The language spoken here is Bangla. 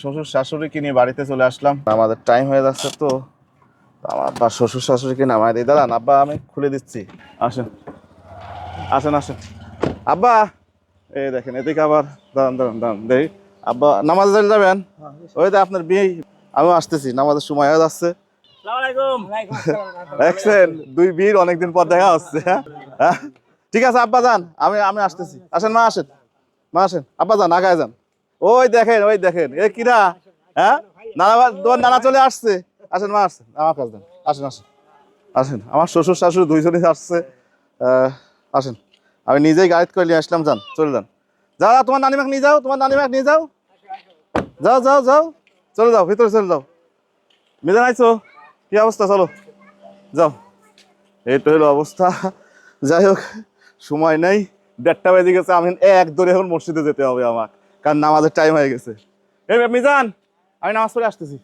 শ্বশুর শাশুড়িকে নিয়ে বাড়িতে চলে আসলাম, আমাদের টাইম হয়ে যাচ্ছে তো। আমার আব্বা শ্বশুর শাশুড়িকে নামাই দিই। দাঁড়ান আব্বা, আমি খুলে দিচ্ছি। আসেন আসেন আসেন আব্বা, এই দেখেন এদিকে আবার। দাঁড়ান দাঁড়ান দাঁড়ান দেই আব্বা, নামাজে চলে যাবেন? ওই তো আপনার বিয়ে, আমিও আসতেছি, নামাজের সময় হয়ে যাচ্ছে। দেখছেন, দুই বীর অনেকদিন পর দেখা হচ্ছে। হ্যাঁ ঠিক আছে আব্বা যান, আমি আমি আসতেছি। আসেন মা, আসেন মা, আসেন আব্বা, যান আগায় যান। ওই দেখেন ওই দেখেন, এ কিরা? হ্যাঁ নানা, তোমার নানা চলে আসছে। আসেন মা, আসেন আমার কাছে যান। আসেন আসেন আসেন, আমার শ্বশুর শাশুড়ি দুইজনই আসছে। আসেন, আমি নিজেই গাইড করে নিয়ে আসলাম। যান, চলে যান। যাও তোমার নানিমাকে নিয়ে যাও, তোমার নানিমাকে নিয়ে যাও। যাও যাও যাও, চলে যাও, ভিতরে চলে যাও। মিজান আইছো? কি অবস্থা? চলো যাও। এই তো হলো অবস্থা। যাই হোক, সময় নেই, 1:30 বেজে গেছে। আমি এক দৌড়ে এখন মসজিদে যেতে হবে আমার, কারণ নামাজের টাইম হয়ে গেছে। এই মিজান, আমি নামাজ পড়ে আসতেছি।